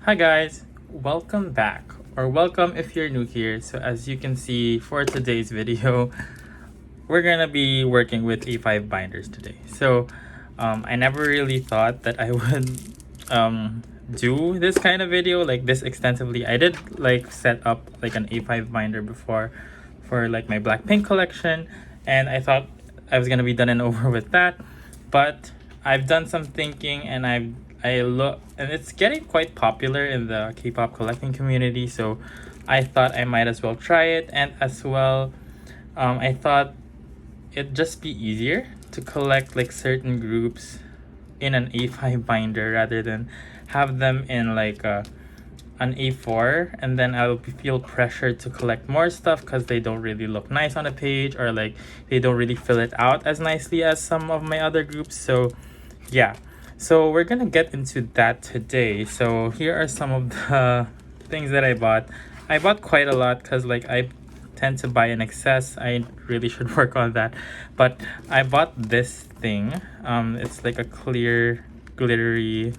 Hi guys, welcome back, or welcome if you're new here. So as you can see for today's video, we're gonna be working with A5 binders today. So I never really thought that I would do this kind of video like this extensively. I did like set up like an A5 binder before for like my Blackpink collection, and I thought I was gonna be done and over with that, but I've done some thinking and I look, and it's getting quite popular in the K-pop collecting community, so I thought I might as well try it. And as well, I thought it'd just be easier to collect like certain groups in an A5 binder rather than have them in like an A4, and then I'll feel pressured to collect more stuff because they don't really look nice on a page, or like they don't really fill it out as nicely as some of my other groups. So yeah, so we're gonna get into that today. So here are some of the things that I bought. I bought quite a lot because like I tend to buy in excess. I really should work on that, but I bought this thing. It's like a clear glittery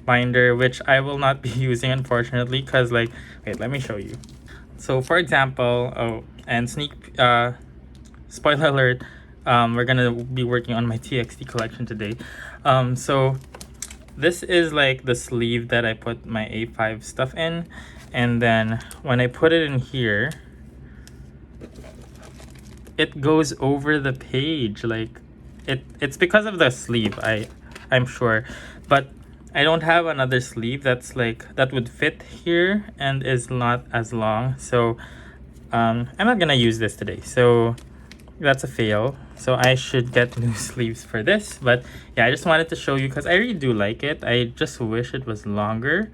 binder, which I will not be using unfortunately, because like, wait, let me show you. So for example, spoiler alert, we're gonna be working on my TXT collection today. So this is like the sleeve that I put my A5 stuff in, and then when I put it in here, it goes over the page. Like it's because of the sleeve, I'm sure, but I don't have another sleeve that's like that would fit here and is not as long. So I'm not gonna use this today, so that's a fail. So I should get new sleeves for this. But yeah, I just wanted to show you because I really do like it. I just wish it was longer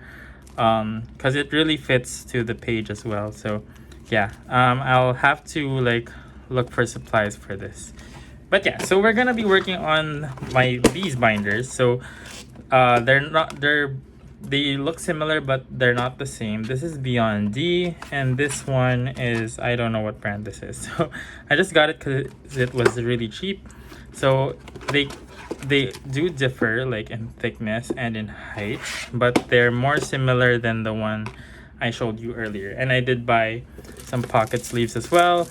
because it really fits to the page as well. So yeah, I'll have to like look for supplies for this. But yeah, so we're gonna be working on these binders. So they look similar, but they're not the same. This is Beyond D, and this one is, I don't know what brand this is. So I just got it because it was really cheap. So they do differ like in thickness and in height, but they're more similar than the one I showed you earlier. And I did buy some pocket sleeves as well,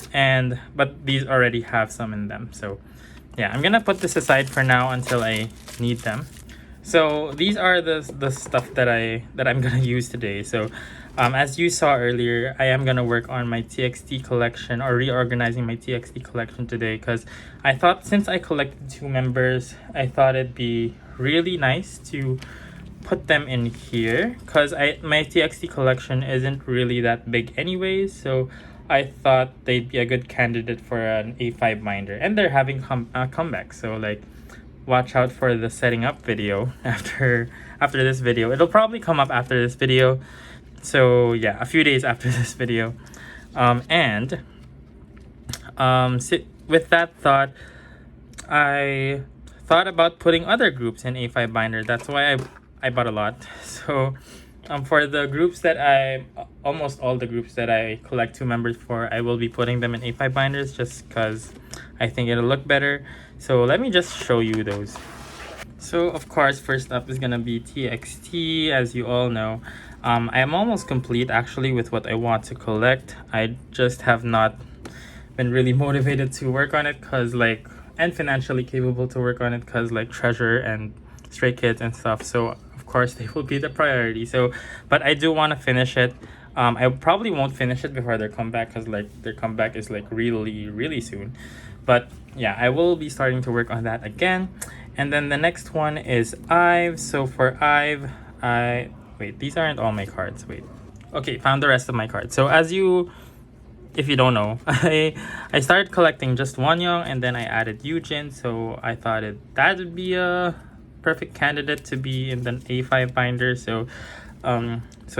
but these already have some in them. So yeah, I'm gonna put this aside for now until I need them. So these are the stuff that I'm gonna use today. So as you saw earlier, I am gonna work on my TXT collection, or reorganizing my TXT collection today, because I thought since I collected 2 members, I thought it'd be really nice to put them in here, because my TXT collection isn't really that big anyways. So I thought they'd be a good candidate for an A5 binder, and they're having comeback. So like, watch out for the setting up video after this video. It'll probably come up after this video. So yeah, a few days after this video. With that thought, I thought about putting other groups in A5 binder. That's why I bought a lot. So for the groups that almost all the groups that I collect 2 members for, I will be putting them in A5 binders just because I think it'll look better. So let me just show you those. So of course, first up is gonna be TXT. As you all know, I am almost complete actually with what I want to collect. I just have not been really motivated to work on it and financially capable to work on it, because like Treasure and Stray Kids and stuff. So of course they will be the priority. So but I do want to finish it. I probably won't finish it before their comeback, because like their comeback is like really soon. But yeah, I will be starting to work on that again. And then the next one is Ive. So for Ive, wait, these aren't all my cards. Wait, okay, found the rest of my cards. So if you don't know, I started collecting just Wonyoung, and then I added Yujin. So I thought that would be a perfect candidate to be in the A5 binder. So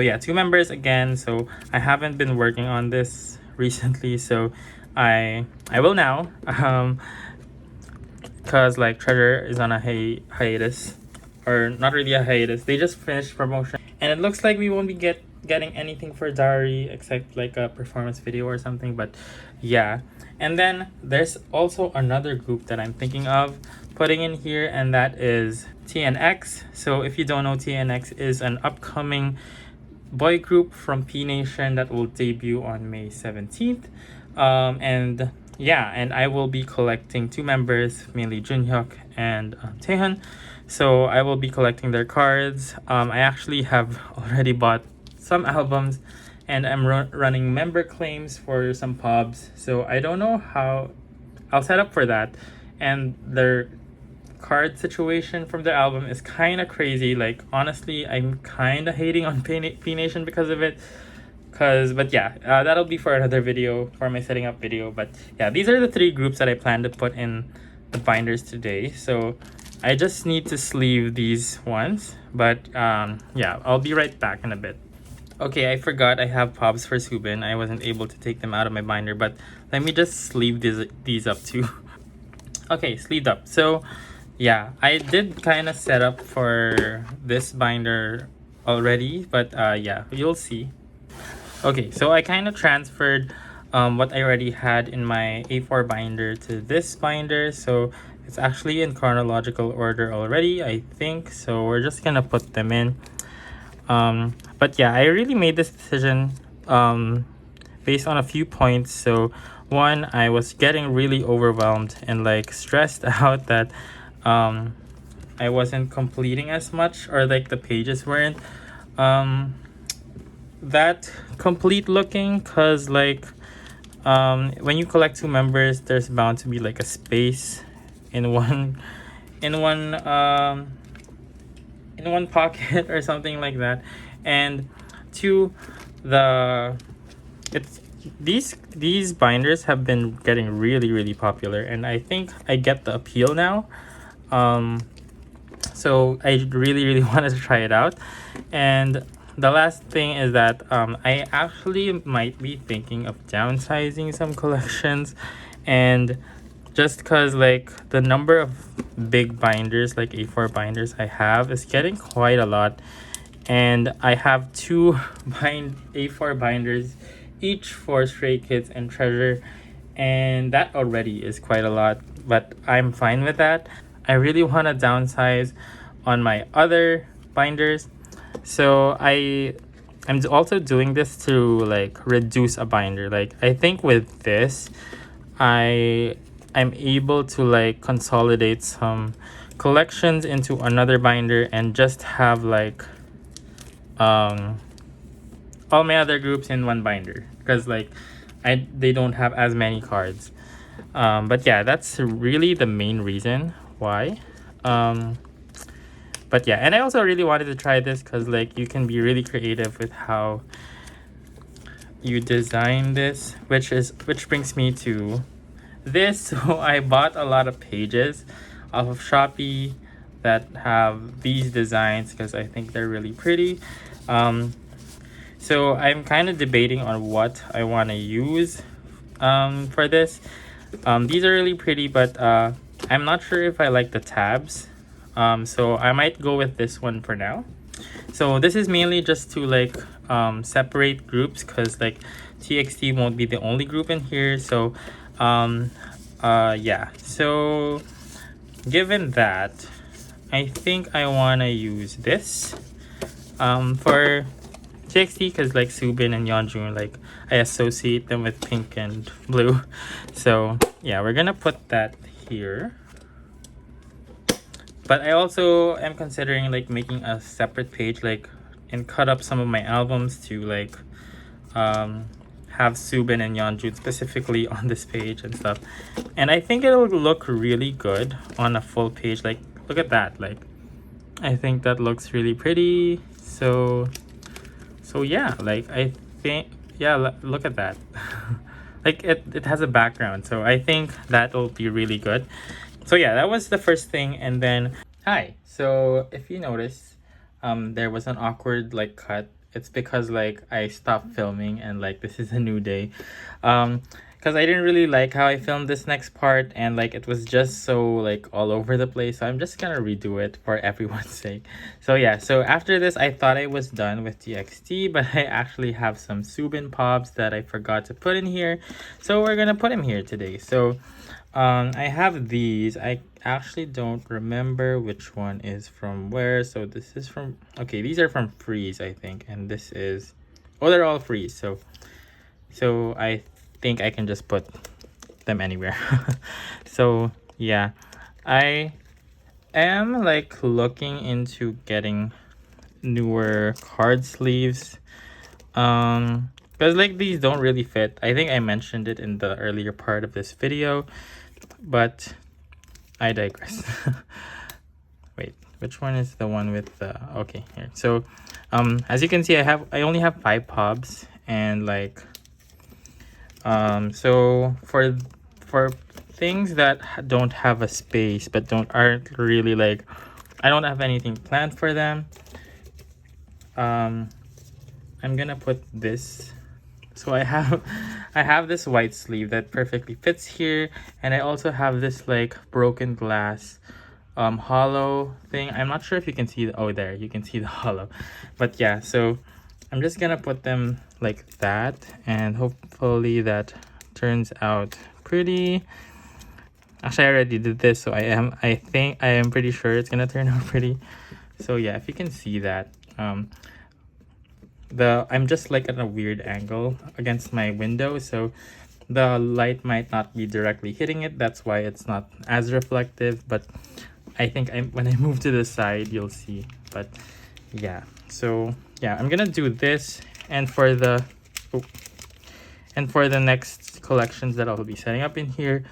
yeah, 2 members again. So I haven't been working on this recently, so I will now, because like Treasure is on a hiatus, or not really a hiatus. They just finished promotion, and it looks like we won't be getting anything for Dari except like a performance video or something. But yeah, and then there's also another group that I'm thinking of putting in here, and that is TNX. So if you don't know, TNX is an upcoming boy group from P Nation that will debut on May 17th. And yeah, and I will be collecting two members, mainly Junhyuk and Taehyun. So I will be collecting their cards. I actually have already bought some albums, and I'm running member claims for some pubs. So I don't know how I'll set up for that. And their card situation from the album is kind of crazy. Like, honestly, I'm kind of hating on P Nation because of it. But yeah, that'll be for another video, for my setting up video. But yeah, these are the three groups that I plan to put in the binders today. So I just need to sleeve these ones. But yeah, I'll be right back in a bit. Okay, I forgot I have pops for Subin. I wasn't able to take them out of my binder, but let me just sleeve these up too. Okay, sleeved up. So yeah, I did kind of set up for this binder already, but yeah, you'll see. Okay, so I kind of transferred what I already had in my A4 binder to this binder. So it's actually in chronological order already, I think. So we're just gonna put them in. But yeah, I really made this decision based on a few points. So one, I was getting really overwhelmed and like stressed out that I wasn't completing as much, or like the pages weren't that complete looking, because like when you collect two members, there's bound to be like a space in one pocket or something like that. And two, these binders have been getting really popular, and I think I get the appeal now. So I really wanted to try it out. And the last thing is that I actually might be thinking of downsizing some collections, and just because like the number of big binders, like A4 binders I have, is getting quite a lot. And I have two A4 binders each for Stray Kids and Treasure, and that already is quite a lot, but I'm fine with that. I really want to downsize on my other binders. So I'm also doing this to like reduce a binder. Like, I think with this I'm able to like consolidate some collections into another binder and just have like all my other groups in one binder, because like they don't have as many cards. But yeah, that's really the main reason why. But yeah, and I also really wanted to try this because like you can be really creative with how you design this, which brings me to this. So I bought a lot of pages off of Shopee that have these designs because I think they're really pretty. So I'm kind of debating on what I want to use for this. These are really pretty, but I'm not sure if I like the tabs. So I might go with this one for now. So this is mainly just to like separate groups, because like TXT won't be the only group in here. So yeah, so given that, I think I want to use this for TXT, because like Subin and Yeonjun, like I associate them with pink and blue. So yeah, we're gonna put that here. But I also am considering like making a separate page, like, and cut up some of my albums to like have Subin and Yeonjun specifically on this page and stuff. And I think it'll look really good on a full page. Like, look at that. Like, I think that looks really pretty. So yeah, like I think, yeah, look at that. Like it has a background, so I think that'll be really good. So yeah, that was the first thing. And then hi, so if you notice, there was an awkward like cut. It's because like I stopped filming and like this is a new day, because I didn't really like how I filmed this next part, and like it was just so like all over the place. So I'm just gonna redo it for everyone's sake. So yeah, so after this I thought I was done with TXT, but I actually have some Subin pops that I forgot to put in here, so we're gonna put him here today. So I have these. I actually don't remember which one is from where. So this is from, okay, these are from Freeze, I think. And this is, oh, they're all Freeze. So I think I can just put them anywhere. So yeah, I am like looking into getting newer card sleeves. Because like these don't really fit. I think I mentioned it in the earlier part of this video, but I digress. Wait, which one is the one with the, okay, here. So as you can see, I only have 5 pubs, and like so for things that don't have a space but aren't really like, I don't have anything planned for them, I'm gonna put this. So I have this white sleeve that perfectly fits here, and I also have this like broken glass hollow thing. I'm not sure if you can see the, oh, there you can see the hollow, but yeah, so I'm just gonna put them like that, and hopefully that turns out pretty. Actually, I already did this, so I think I am pretty sure it's gonna turn out pretty. So yeah, if you can see that, I'm just like at a weird angle against my window, so the light might not be directly hitting it. That's why it's not as reflective, but I think when I move to the side, you'll see. But yeah, so yeah, I'm gonna do this, and for the next collections that I'll be setting up in here,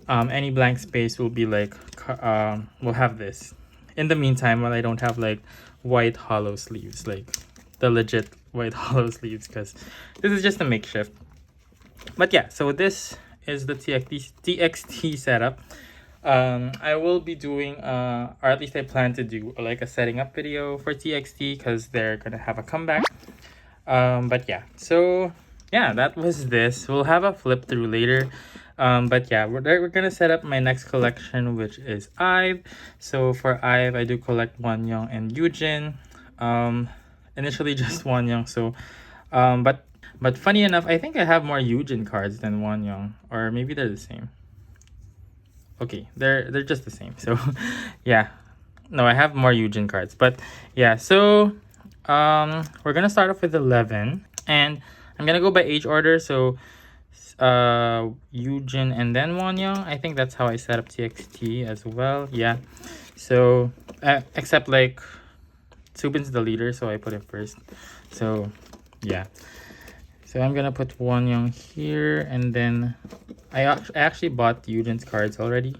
any blank space will be like we'll have this. In the meantime, while I don't have like white hollow sleeves, like the legit white hollow sleeves, because this is just a makeshift. But yeah, so this is the TXT setup. I will be doing or at least I plan to do like a setting up video for TXT, because they're gonna have a comeback. But yeah, so yeah, that was this. We'll have a flip through later. But yeah, we're gonna set up my next collection, which is Ive. So for Ive, I do collect Wonyoung and Yujin. Initially just Wonyoung. So but funny enough, I think I have more Yujin cards than Wonyoung, or maybe they're the same. Okay, they're just the same. So yeah, no, I have more Yujin cards. But yeah, so we're gonna start off with 11, and I'm gonna go by age order. So Yujin and then Wonyoung. I think that's how I set up TXT as well. Yeah, so except like Subin's the leader, so I put him first. So yeah, so I'm gonna put Wonyoung here, and then I actually bought Yujin's cards already,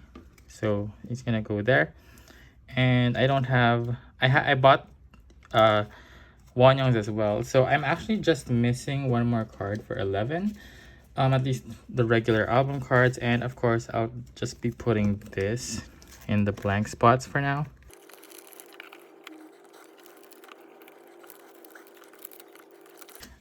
so he's gonna go there. And I don't have, I bought Wonyoung's as well, so I'm actually just missing one more card for 11. At least the regular album cards, and of course I'll just be putting this in the blank spots for now.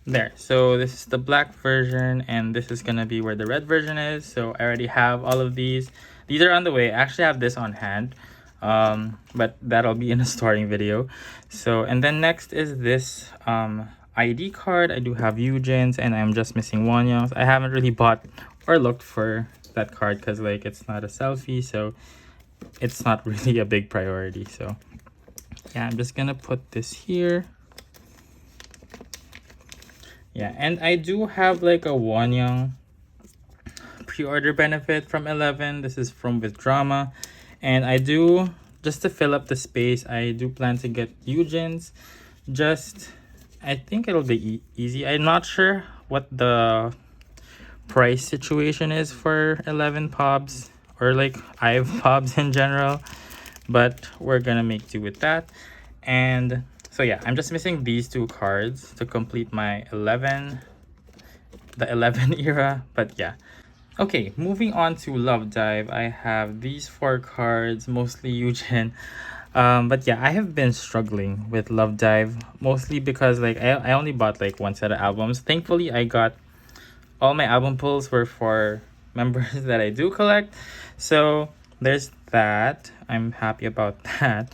There, so this is the black version, and this is gonna be where the red version is. So I already have all of these. These are on the way. I actually have this on hand, but that'll be in a storing video. So, and then next is this ID card. I do have Yujin's, and I'm just missing Wonyoung's. I haven't really bought or looked for that card because like it's not a selfie, so it's not really a big priority. So yeah, I'm just gonna put this here. Yeah, and I do have like a Wonyoung pre-order benefit from 11. This is from With Drama, and I do, just to fill up the space, I do plan to get Yujin's. Just, I think it'll be easy. I'm not sure what the price situation is for 11 pubs or like Ive pubs in general, but we're gonna make do with that. And so yeah, I'm just missing these 2 cards to complete my 11, the 11 era. But yeah, okay, moving on to Love Dive. I have these 4 cards, mostly Yujin. But yeah, I have been struggling with Love Dive, mostly because like I only bought like 1 set of albums. Thankfully, I got all my album pulls were for members that I do collect. So there's that. I'm happy about that.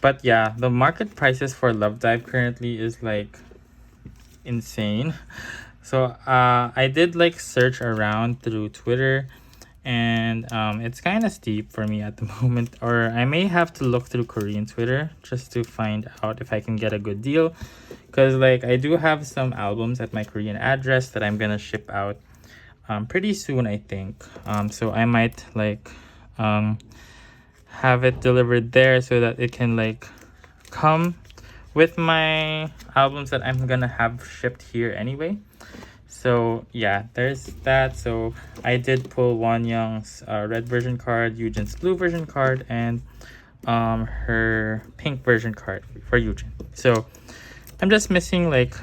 But yeah, the market prices for Love Dive currently is like insane. So I did like search around through Twitter, and it's kind of steep for me at the moment, or I may have to look through Korean Twitter just to find out if I can get a good deal, because like I do have some albums at my Korean address that I'm gonna ship out pretty soon, I think. So I might like have it delivered there so that it can like come with my albums that I'm gonna have shipped here anyway. So yeah, there's that. So I did pull Won Young's red version card, Eugen's blue version card, and her pink version card for Eugen. So I'm just missing like,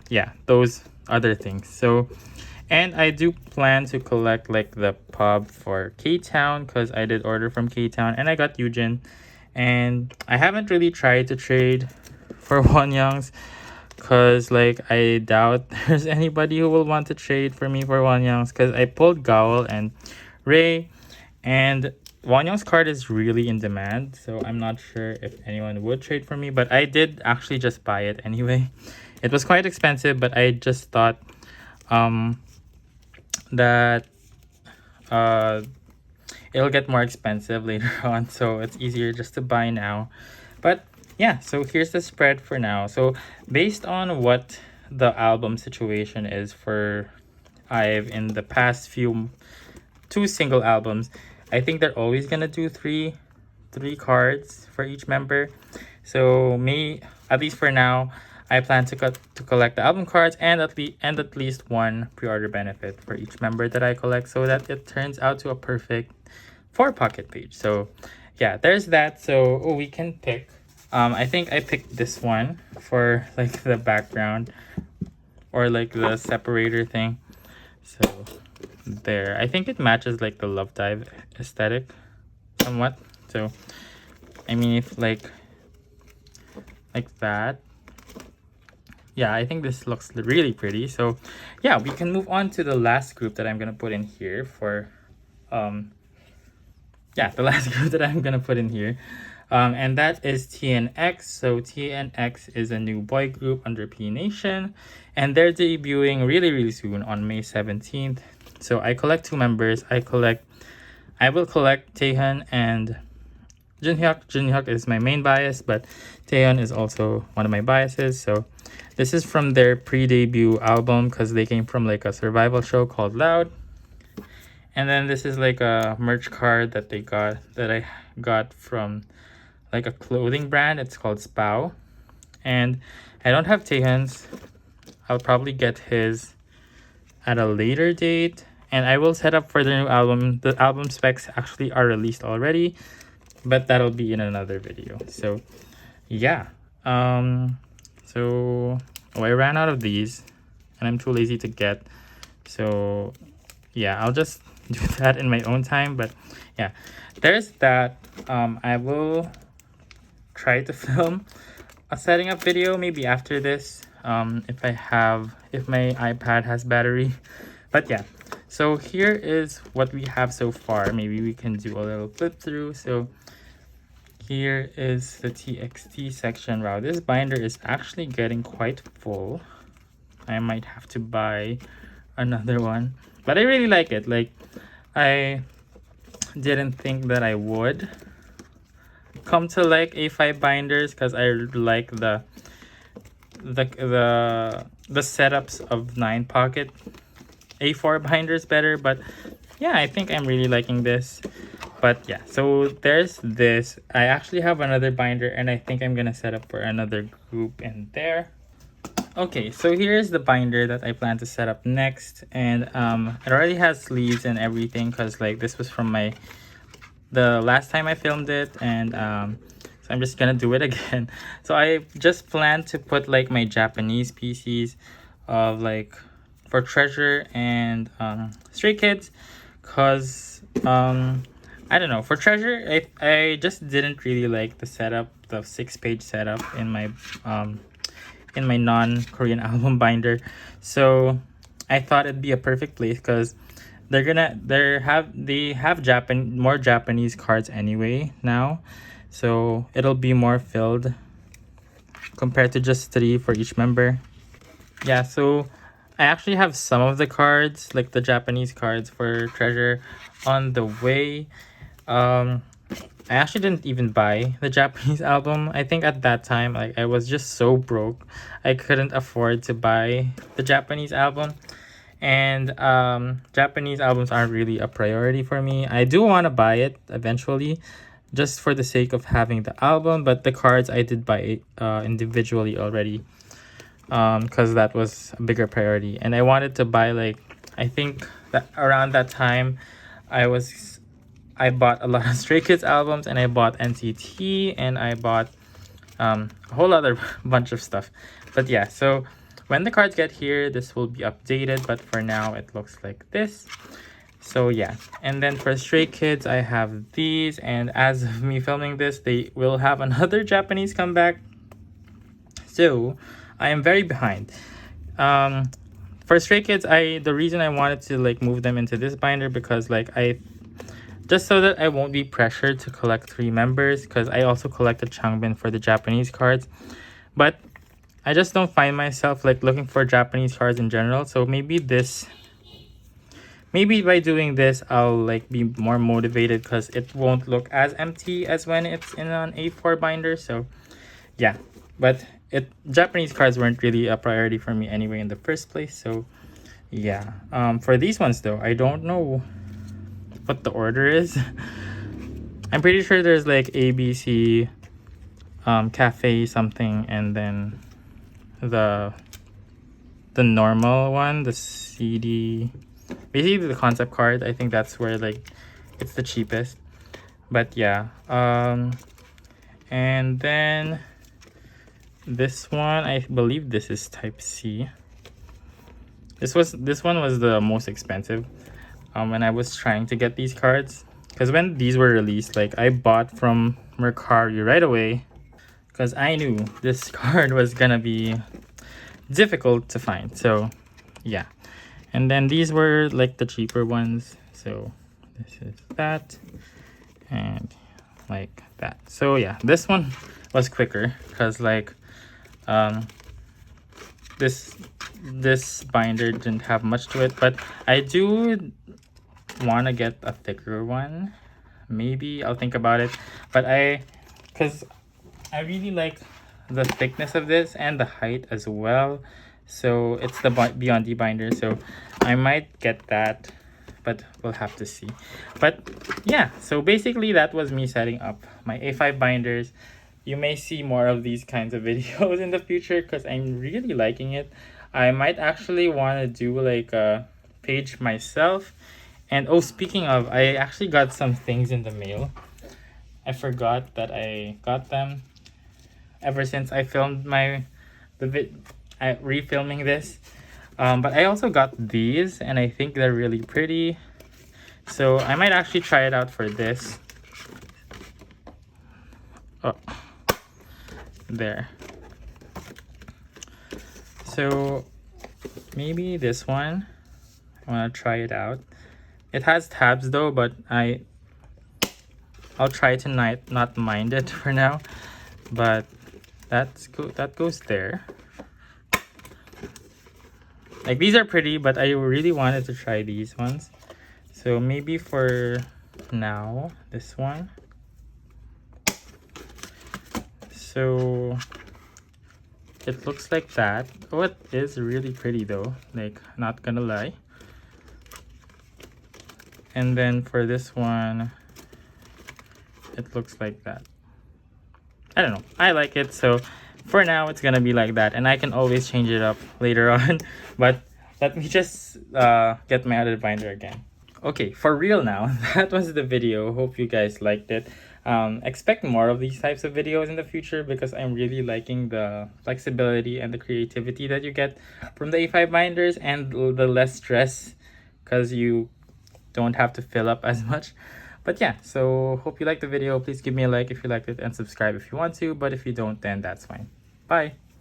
yeah, those other things. So, and I do plan to collect like the pub for K-Town, because I did order from K-Town and I got Eugen. And I haven't really tried to trade for Won Young's, because like I doubt there's anybody who will want to trade for me for Won Young's, because I pulled Gowell and Ray, and Won Young's card is really in demand, so I'm not sure if anyone would trade for me, but I did actually just buy it anyway. It was quite expensive, but I just thought that it'll get more expensive later on, so it's easier just to buy now. But yeah, so here's the spread for now. So based on what the album situation is for Ive in the past two single albums, I think they're always gonna do three cards for each member. So at least for now, I plan to collect the album cards and at least one pre-order benefit for each member that I collect, so that it turns out to a perfect 4 pocket page. So yeah, there's that. So we can pick. I think I picked this one for like the background or like the separator thing. So there, I think it matches like the Love Dive aesthetic somewhat. So I mean, if like that, yeah, I think this looks really pretty. So yeah, we can move on to the last group that I'm gonna put in here for yeah, the last group that I'm gonna put in here, and that is TNX. So TNX is a new boy group under P Nation, and they're debuting really soon on May 17th. So I collect 2 members. I will collect Taehyun and Junhyuk. Junhyuk is my main bias, but Taehyun is also one of my biases. So this is from their pre-debut album, because they came from like a survival show called Loud. And then this is like a merch card that I got from like a clothing brand. It's called Spow. And I don't have Taehyun's. I'll probably get his at a later date. And I will set up for the new album. The album specs actually are released already, but that'll be in another video. So yeah. So I ran out of these and I'm too lazy to get. So yeah, I'll just do that in my own time. But yeah, there's that. I will try to film a setting up video maybe after this, if my iPad has battery. But yeah, so here is what we have so far. Maybe we can do a little flip through. So here is the TXT section. Wow, this binder is actually getting quite full. I might have to buy another one, but I really like it. Like, I didn't think that I would come to like A5 binders, because I like the setups of 9 pocket A4 binders better. But yeah, I think I'm really liking this. But yeah, so there's this. I actually have another binder, and I think I'm gonna set up for another group in there. Okay, so here's the binder that I plan to set up next, and it already has sleeves and everything, because like this was from the last time I filmed it, and so I'm just gonna do it again. So I just plan to put like my Japanese PCs of like for Treasure and Stray Kids, because I don't know, for Treasure I just didn't really like the setup, the 6-page setup in my non-Korean album binder. So I thought it'd be a perfect place, because they have more Japanese cards anyway now, so it'll be more filled compared to just 3 for each member. Yeah, so I actually have some of the cards, like the Japanese cards for Treasure, on the way. I actually didn't even buy the Japanese album. I think at that time, like, I was just so broke, I couldn't afford to buy the Japanese album. And Japanese albums aren't really a priority for me. I do want to buy it eventually, just for the sake of having the album, but the cards I did buy individually already, because that was a bigger priority. And I wanted to buy, like, I think that around that time I bought a lot of Stray Kids albums, and I bought NCT, and I bought a whole other bunch of stuff. But yeah, so when the cards get here, this will be updated, but for now it looks like this. So yeah, and then for Stray Kids, I have these, and as of me filming this, they will have another Japanese comeback. So I am very behind. For Stray Kids, the reason I wanted to like move them into this binder, because like just so that I won't be pressured to collect 3 members, because I also collected Changbin for the Japanese cards, but I just don't find myself like looking for Japanese cards in general. So maybe by doing this, I'll like be more motivated, because it won't look as empty as when it's in an A4 binder. So yeah, but Japanese cards weren't really a priority for me anyway in the first place. So yeah, for these ones though, I don't know what the order is. I'm pretty sure there's like ABC, Cafe something, and then the normal one, the CD, basically the concept card. I think that's where like it's the cheapest. But yeah, and then this one, I believe this is type C. This one was the most expensive when I was trying to get these cards, because when these were released, like, I bought from Mercari right away, because I knew this card was gonna be difficult to find. So yeah, and then these were like the cheaper ones. So this is that, and like that. So yeah, this one was quicker, because like this binder didn't have much to it, but I do want to get a thicker one. Maybe I'll think about it, but because I really like the thickness of this and the height as well. So it's the Beyond D binder, so I might get that, but we'll have to see. But yeah, so basically that was me setting up my A5 binders. You may see more of these kinds of videos in the future, because I'm really liking it. I might actually want to do like a page myself. And oh, speaking of, I actually got some things in the mail. I forgot that I got them ever since I filmed refilming this. But I also got these, and I think they're really pretty. So I might actually try it out for this. Oh, there. So maybe this one, I want to try it out. It has tabs though, but I'll try to not mind it for now. But that goes there. Like, these are pretty, but I really wanted to try these ones. So maybe for now, this one. So it looks like that. Oh, it is really pretty though, like, not gonna lie. And then for this one, it looks like that. I don't know, I like it. So for now, it's gonna be like that, and I can always change it up later on. But let me just get my other binder again. Okay, for real now, that was the video. Hope you guys liked it. Expect more of these types of videos in the future, because I'm really liking the flexibility and the creativity that you get from the A5 binders, and the less stress, because you don't have to fill up as much. But yeah, so hope you liked the video. Please give me a like if you liked it, and subscribe if you want to, but if you don't, then that's fine. Bye.